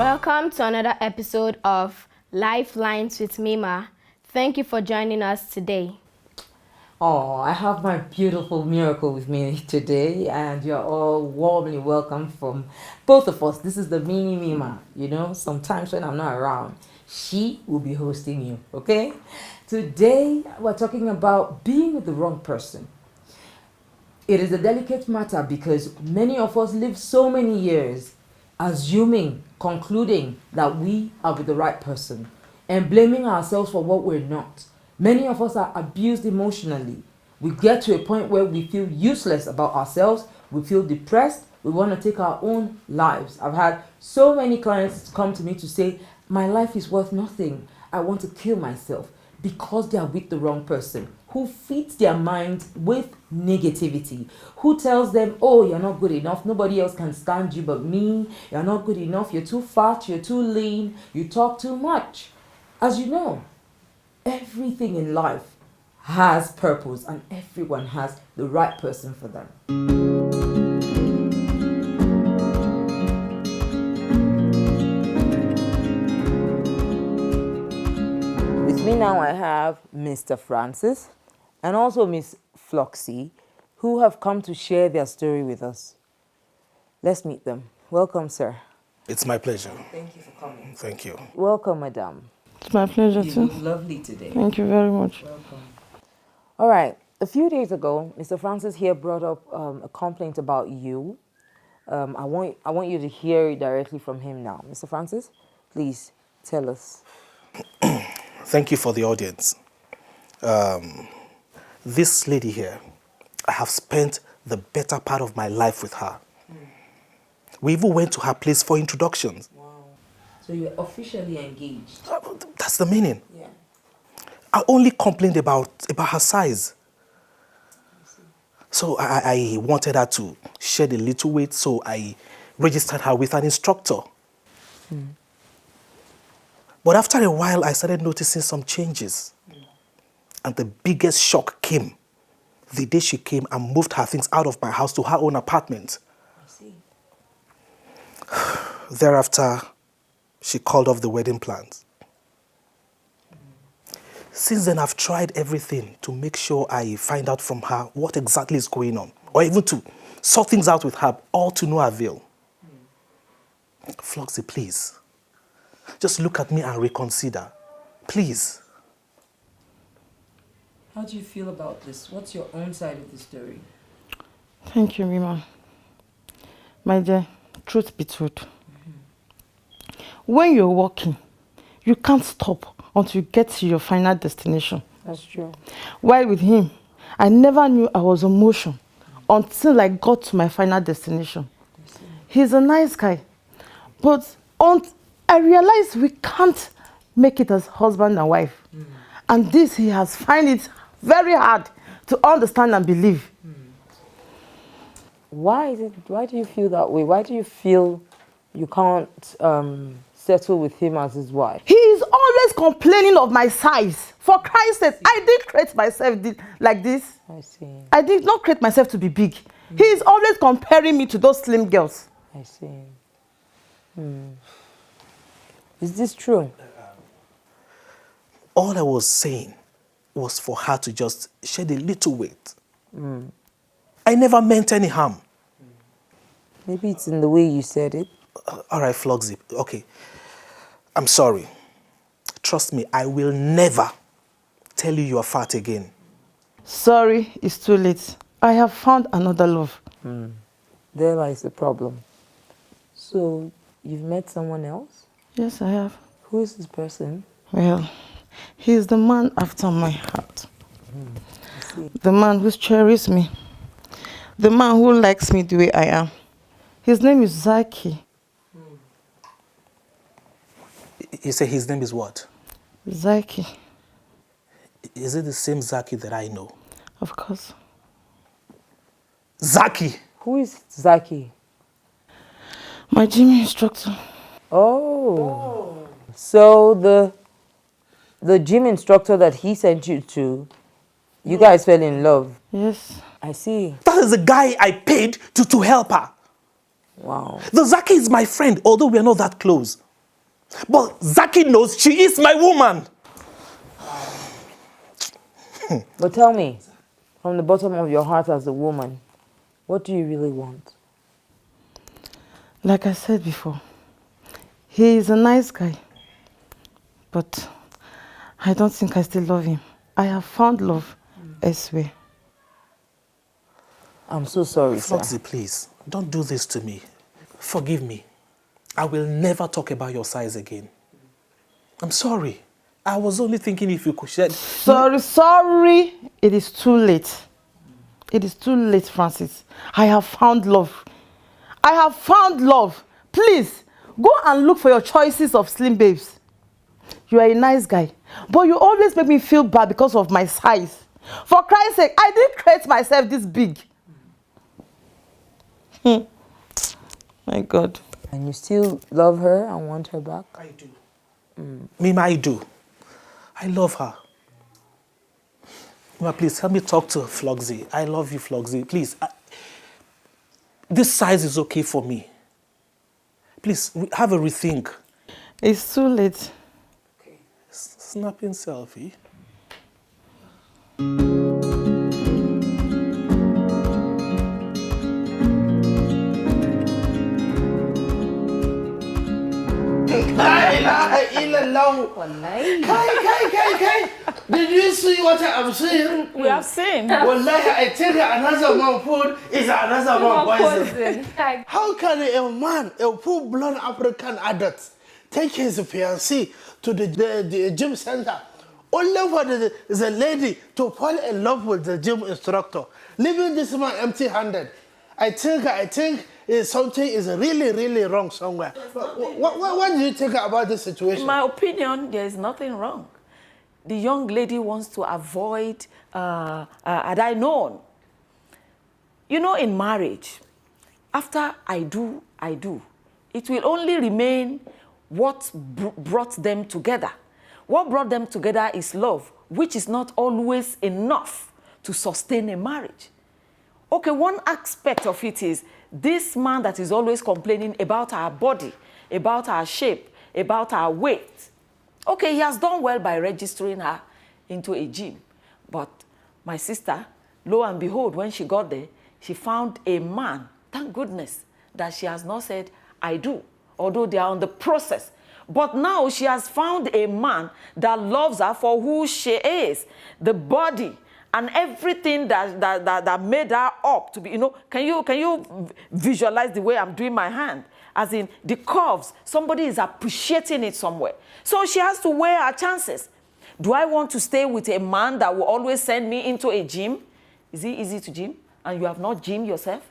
Welcome to another episode of LifeLine with Mima. Thank you for joining us today. Oh, I have my beautiful miracle with me today, and you're all warmly welcome from both of us. This is the mini Mima. You know, sometimes when I'm not around, she will be hosting you, okay? Today, we're talking about being with the wrong person. It is a delicate matter because many of us live so many years concluding that we are with the right person and blaming ourselves for what we're not. Many of us are abused emotionally. We get to a point where we feel useless about ourselves, we feel depressed, we want to take our own lives. I've had so many clients come to me to say, my life is worth nothing. I want to kill myself because they are with the wrong person who feeds their mind with negativity, who tells them, oh, you're not good enough, nobody else can stand you but me, you're not good enough, you're too fat, you're too lean, you talk too much. As you know, everything in life has purpose and everyone has the right person for them. With me now I have Mr. Francis and also Miss Floxy, who have come to share their story with us. Let's meet them. Welcome, sir. It's my pleasure. Thank you for coming. Thank you. Welcome, madam. It's my pleasure You too. look lovely today. Thank you very much. Welcome. All right. A few days ago, Mr. Francis here brought up a complaint about you. I want you to hear it directly from him now. Mr. Francis, please tell us. Thank you for the audience. This lady here, I have spent the better part of my life with her. We even went to her place for introductions. Wow. So you're officially engaged. That's the meaning. Yeah. I only complained about her size. So I wanted her to shed a little weight, so I registered her with an instructor. But after a while, I started noticing some changes. And the biggest shock came the day she came and moved her things out of my house to her own apartment. I see. Thereafter, she called off the wedding plans. Since then, I've tried everything to make sure I find out from her what exactly is going on, or even to sort things out with her, all to no avail. Floxy, please, just look at me and reconsider. Please. How do you feel about this? What's your own side of the story? Thank you, Mima. My dear, truth be told, when you're walking, you can't stop until you get to your final destination. That's true. While with him, I never knew I was on motion until I got to my final destination. He's a nice guy, but I realized we can't make it as husband and wife. And this he has find it very hard to understand and believe. Why do you feel that way? Why do you feel you can't settle with him as his wife? He is always complaining of my size. For Christ's sake, I didn't create myself like this. I see. I did not create myself to be big. He is always comparing me to those slim girls. I see. Is this true? All I was saying was for her to just shed a little weight. I never meant any harm. Maybe it's in the way you said it. All right, Floxy, okay. I'm sorry. Trust me, I will never tell you are fat again. Sorry, it's too late. I have found another love. There lies the problem. So, you've met someone else? Yes, I have. Who is this person? Well, he is the man after my heart. I see. The man who cherishes me. The man who likes me the way I am. His name is Zaki. You say his name is what? Zaki. Is it the same Zaki that I know? Of course. Zaki! Who is Zaki? My gym instructor. Oh. So the gym instructor that he sent you to, you guys fell in love. Yes. I see. That is the guy I paid to help her. Wow. The Zaki is my friend, although we are not that close. But Zaki knows she is my woman. But tell me, from the bottom of your heart as a woman, what do you really want? Like I said before, he is a nice guy. But I don't think I still love him. I have found love elsewhere. I'm so sorry, sir. Floxy, please, don't do this to me. Forgive me. I will never talk about your size again. I'm sorry. I was only thinking if you could share... Sorry. It is too late. It is too late, Francis. I have found love. I have found love. Please, go and look for your choices of slim babes. You are a nice guy, but you always make me feel bad because of my size. For Christ's sake, I didn't create myself this big. My God. And you still love her and want her back? I do. Mima, I do. I love her. Mima, please help me talk to Floxy. I love you, Floxy. Please. This size is okay for me. Please, have a rethink. It's too late. Okay. Snapping selfie. Kai. Did you see what I'm saying? We have seen. Wallahi, I take another man food is another man poison. How can a man, a full-blown African adult, take his fiancée to the gym center only for the lady to fall in love with the gym instructor, leaving this man empty-handed? I think something is really, really wrong somewhere. What do you think about this situation? In my opinion, there is nothing wrong. The young lady wants to avoid, had I known. You know, in marriage, after I do, it will only remain what brought them together. What brought them together is love, which is not always enough to sustain a marriage. Okay, one aspect of it is this man that is always complaining about our body, about our shape, about our weight. Okay, he has done well by registering her into a gym. But my sister, lo and behold, when she got there, she found a man, thank goodness, that she has not said, I do, although they are on the process. But now she has found a man that loves her for who she is, the body, and everything that made her up to be, you know, can you visualize the way I'm doing my hand? As in the curves, somebody is appreciating it somewhere. So she has to weigh her chances. Do I want to stay with a man that will always send me into a gym? Is it easy to gym? And you have not gym yourself?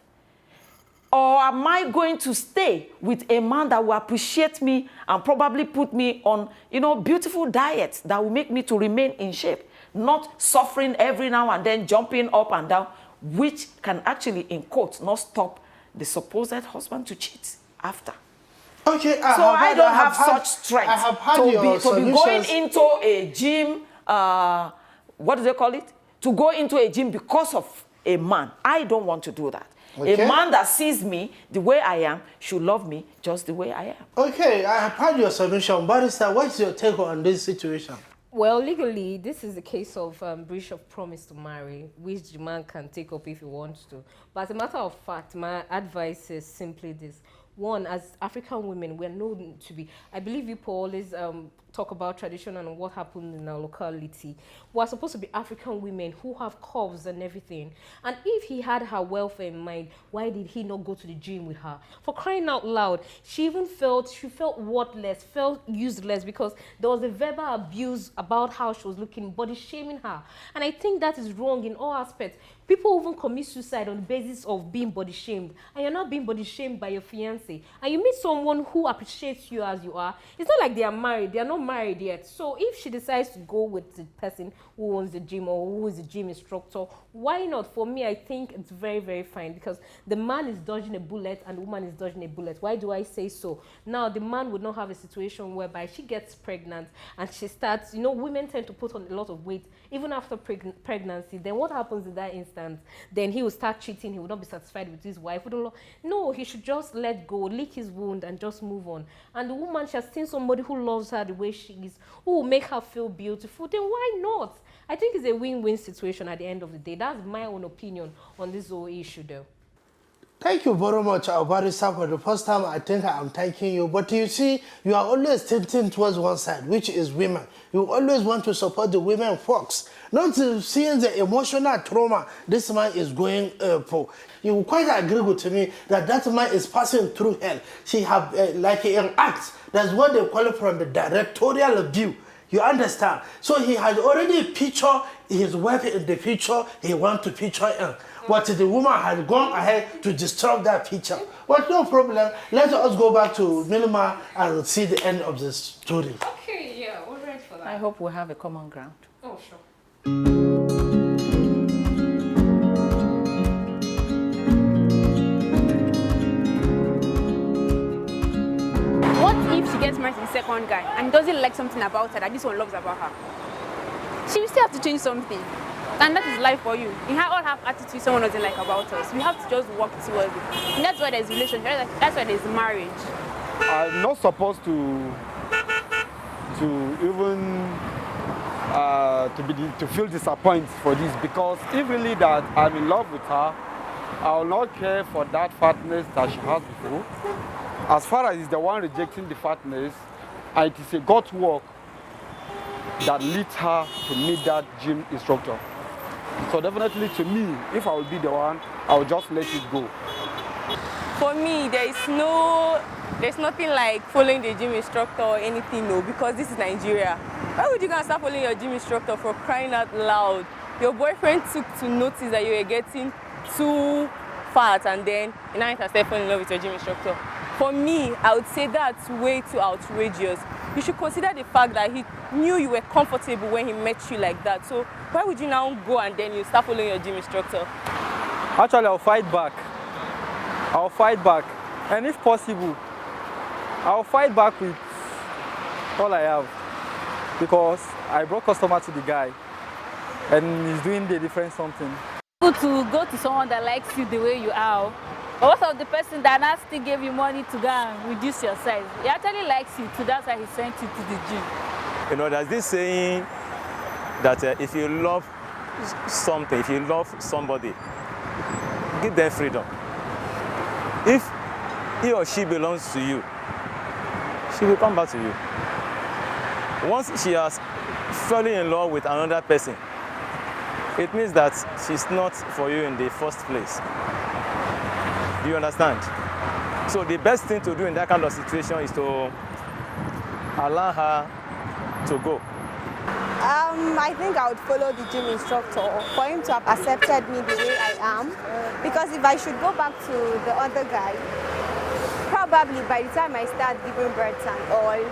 Or am I going to stay with a man that will appreciate me and probably put me on, you know, beautiful diets that will make me to remain in shape? Not suffering every now and then, jumping up and down, which can actually, in quotes, not stop the supposed husband to cheat after. Okay, So I don't have such strength to be going into a gym, what do they call it? To go into a gym because of a man. I don't want to do that. Okay. A man that sees me the way I am should love me just the way I am. Okay, I have heard your submission. Barrister, what's your take on this situation? Well, legally, this is a case of breach of promise to marry, which the man can take up if he wants to. But as a matter of fact, my advice is simply this. One, as African women, we're known to be, I believe you always talk about tradition and what happened in our locality. We're supposed to be African women who have curves and everything. And if he had her welfare in mind, why did he not go to the gym with her? For crying out loud, she felt worthless, felt useless because there was a verbal abuse about how she was looking, body shaming her. And I think that is wrong in all aspects. People even commit suicide on the basis of being body shamed. And you're not being body shamed by your fiancé. And you meet someone who appreciates you as you are. It's not like they are married. They are not not married yet. So if she decides to go with the person who owns the gym or who is the gym instructor, why not? For me, I think it's very, very fine, because the man is dodging a bullet and the woman is dodging a bullet. Why do I say so? Now, the man would not have a situation whereby she gets pregnant and she starts, women tend to put on a lot of weight even after pregnancy. Then what happens in that instance? Then he will start cheating. He will not be satisfied with his wife. No, he should just let go, lick his wound and just move on. And the woman, she has seen somebody who loves her the way she is, who will make her feel beautiful. Then why not? I think it's a win-win situation at the end of the day. That's my own opinion on this whole issue, though. Thank you very much, Barrister. For the first time, I think I'm thanking you. But you see, you are always tilting towards one side, which is women. You always want to support the women folks, not to seeing the emotional trauma this man is going for. You quite agree with me that man is passing through hell. She have like an act. That's what they call it from the directorial view. You understand? So he has already pictured his wife in the future. He wants to picture him. But the woman had gone ahead to disturb that picture. But no problem. Let us go back to Mima and see the end of the story. Okay, yeah, we're ready for that. I hope we have a common ground. Oh, sure. What if she gets married to the second guy and doesn't like something about her that this one loves about her? She will still have to change something. And that is life for you. We all have attitudes someone doesn't like about us. We have to just work towards it. And that's why there's relationship. That's why there's marriage. I'm not supposed to even to feel disappointed for this, because if really that I'm in love with her, I will not care for that fatness that she has before. As far as it's the one rejecting the fatness, it is a God's work that leads her to meet that gym instructor. So definitely to me, if I will be the one, I will just let it go. For me, there's nothing like following the gym instructor or anything, no, because this is Nigeria. Why would you go and start following your gym instructor, for crying out loud? Your boyfriend took to notice that you were getting too fat and then you now start falling in love with your gym instructor. For me, I would say that's way too outrageous. You should consider the fact that he knew you were comfortable when he met you like that. So why would you now go and then you start following your gym instructor? Actually, I'll fight back. And if possible, I'll fight back with all I have. Because I brought customer to the guy and he's doing the different something. Good to go to someone that likes you the way you are. But what of the person that now still gave you money to go and reduce your size? He actually likes you too, that's why he sent you to the gym. There's this saying that if you love something, if you love somebody, give them freedom. If he or she belongs to you, she will come back to you. Once she has fallen in love with another person, it means that she's not for you in the first place. Do you understand? So the best thing to do in that kind of situation is to allow her to go. I think I would follow the gym instructor for him to have accepted me the way I am. Because if I should go back to the other guy, probably by the time I start giving birth and all,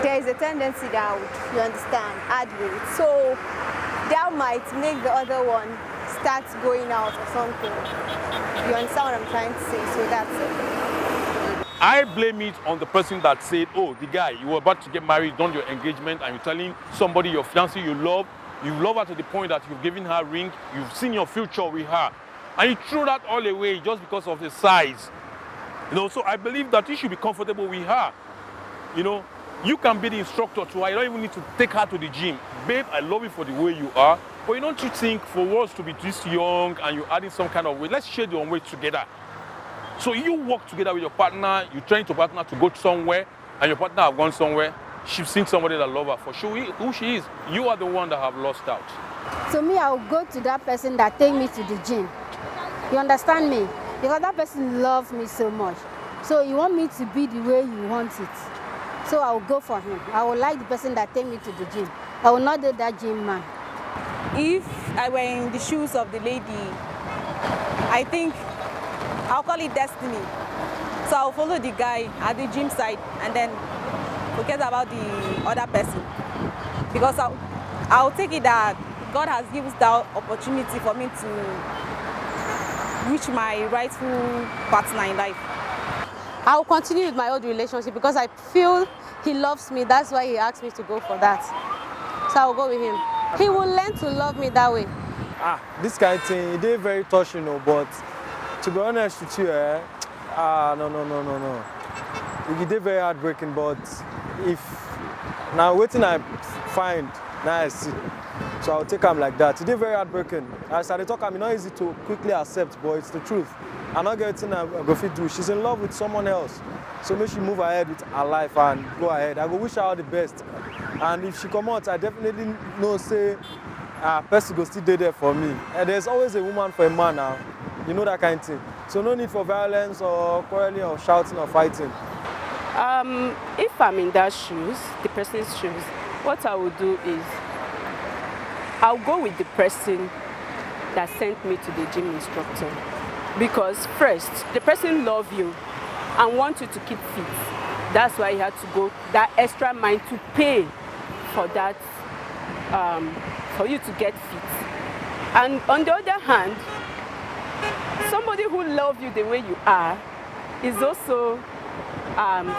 there is a tendency that I would, you understand, add weight. So that might make the other one start going out or something. You understand what I'm trying to say? So that's it. I blame it on the person that said, oh, the guy, you were about to get married, done your engagement, and you're telling somebody, your fiancé, you love her to the point that you've given her a ring, you've seen your future with her, and you threw that all away just because of the size. So I believe that you should be comfortable with her. You can be the instructor to her. You don't even need to take her to the gym. Babe, I love you for the way you are, but don't you think for us to be this young and you're adding some kind of weight, let's share the weight together. So you work together with your partner, you train your partner to go somewhere, and your partner have gone somewhere. She's seen somebody that loves her for sure who she is. You are the one that have lost out. To me, I will go to that person that take me to the gym. You understand me? Because that person loves me so much. So you want me to be the way you want it. So I will go for him. I will like the person that take me to the gym. I will not date that gym man. If I were in the shoes of the lady, I think I'll call it destiny. So I'll follow the guy at the gym site and then forget about the other person. Because I'll take it that God has given that opportunity for me to reach my rightful partner in life. I'll continue with my old relationship because I feel he loves me. That's why he asked me to go for that. So I'll go with him. He will learn to love me that way. This kind of thing, they very touching, but to be honest with you, no. It is very heartbreaking, but if now waiting I find, now I see. So I'll take him like that. It is very heartbreaking. As I talk, it's not easy to quickly accept, but it's the truth. I'm not getting a go fit do. She's in love with someone else. So make she move ahead with her life and go ahead. I go wish her all the best. And if she come out, I definitely know say person go still there for me. And there's always a woman for a man now. You know that kind of thing. So no need for violence or quarreling or shouting or fighting. If I'm in that shoes, the person's shoes, what I will do is I'll go with the person that sent me to the gym instructor. Because first, the person loves you and wants you to keep fit. That's why he had to go that extra mile to pay for that, for you to get fit. And on the other hand, somebody who loves you the way you are is also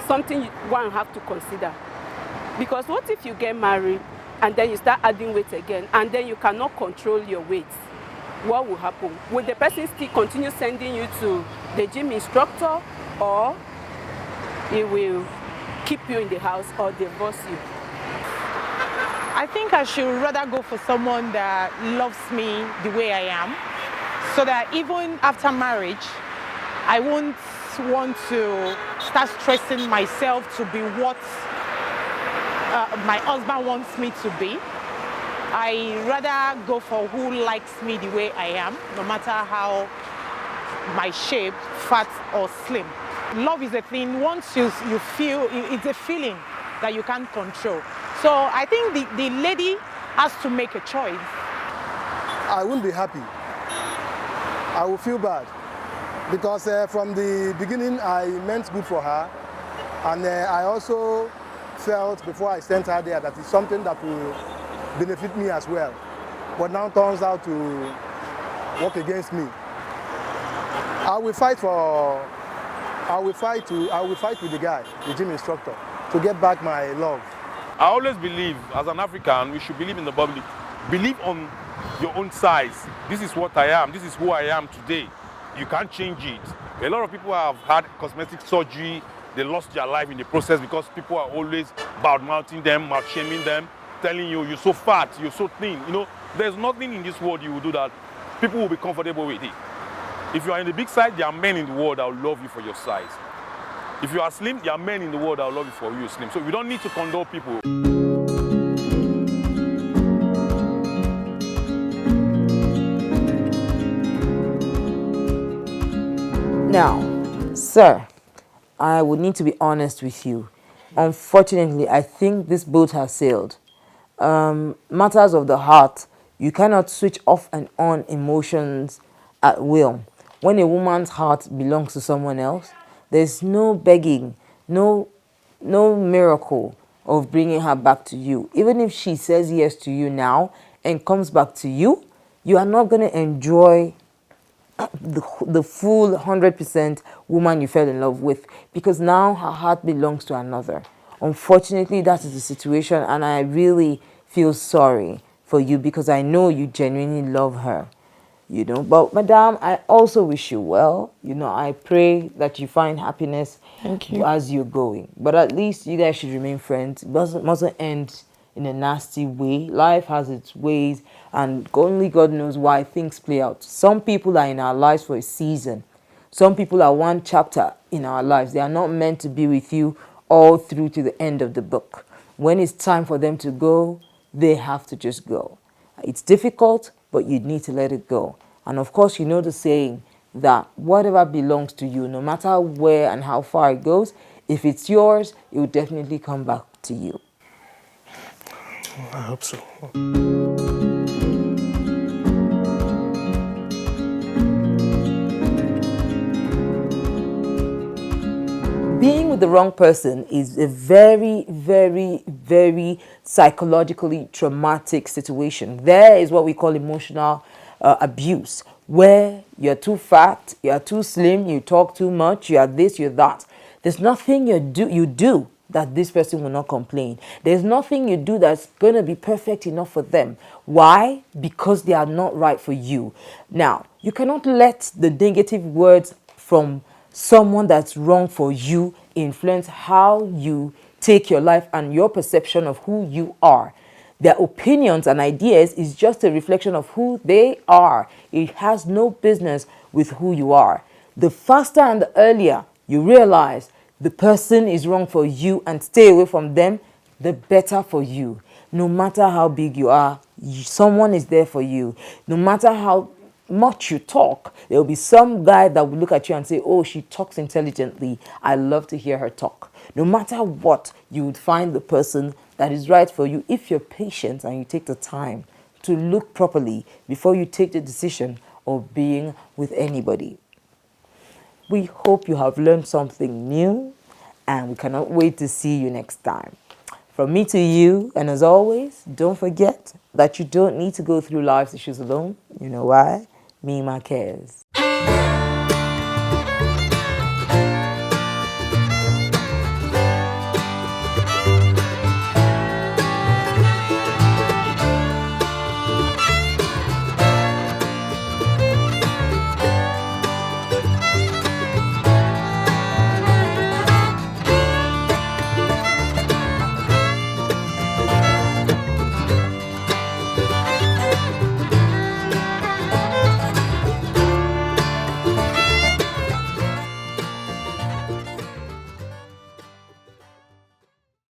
something one have to consider. Because what if you get married and then you start adding weight again and then you cannot control your weight? What will happen? Will the person still continue sending you to the gym instructor, or he will keep you in the house or divorce you? I think I should rather go for someone that loves me the way I am, so that even after marriage, I won't want to start stressing myself to be what my husband wants me to be. I rather go for who likes me the way I am, no matter how my shape, fat or slim. Love is a thing, once you feel, it's a feeling that you can't control. So I think the lady has to make a choice. I wouldn't be happy. I will feel bad. Because from the beginning, I meant good for her. And I also felt before I sent her there that it's something that will benefit me as well. But now turns out to work against me. I will fight with the guy, the gym instructor, to get back my love. I always believe, as an African, we should believe in the public. Believe on your own size. This is what I am. This is who I am today. You can't change it. A lot of people have had cosmetic surgery. They lost their life in the process because people are always bad-mouthing them, mouth-shaming them, telling you, you're so fat, you're so thin. You know, there's nothing in this world you will do that people will be comfortable with it. If you are in the big size, there are men in the world that will love you for your size. If you are slim, there are men in the world that will love you for you slim. So you don't need to condole people. Now, sir, I would need to be honest with you. Unfortunately, I think this boat has sailed. Matters of the heart, you cannot switch off and on emotions at will. When a woman's heart belongs to someone else, there's no begging, no miracle of bringing her back to you. Even if she says yes to you now and comes back to you, you are not going to enjoy the full 100% woman you fell in love with, because now her heart belongs to another. Unfortunately, that is the situation, and I really feel sorry for you because I know you genuinely love her. You know, but madam, I also wish you well. You know, I pray that you find happiness as you're going. But at least you guys should remain friends. It mustn't end in a nasty way. Life has its ways, and only God knows why things play out. Some people are in our lives for a season. Some people are one chapter in our lives. They are not meant to be with you all through to the end of the book. When it's time for them to go, they have to just go. It's difficult, but you need to let it go. And of course, you know the saying that whatever belongs to you, no matter where and how far it goes, if it's yours, it will definitely come back to you. I hope so. Being with with the wrong person is a very, very, very psychologically traumatic situation. There is what we call emotional abuse, where you're too fat, you're too slim, you talk too much, you are this, you're that. There's nothing you do that this person will not complain. There's nothing you do that's going to be perfect enough for them. Why? Because they are not right for you. Now, you cannot let the negative words from someone that's wrong for you influence how you take your life and your perception of who you are. Their opinions and ideas is just a reflection of who they are. It has no business with who you are. The faster and the earlier you realize the person is wrong for you and stay away from them, the better for you. No matter how big you are, someone is there for you. No matter how much you talk, there will be some guy that will look at you and say, oh, she talks intelligently. I love to hear her talk. No matter what, you would find the person that is right for you if you're patient and you take the time to look properly before you take the decision of being with anybody. We hope you have learned something new, and we cannot wait to see you next time. From me to you, and as always, don't forget that you don't need to go through life's issues alone. You know why? Mima cares.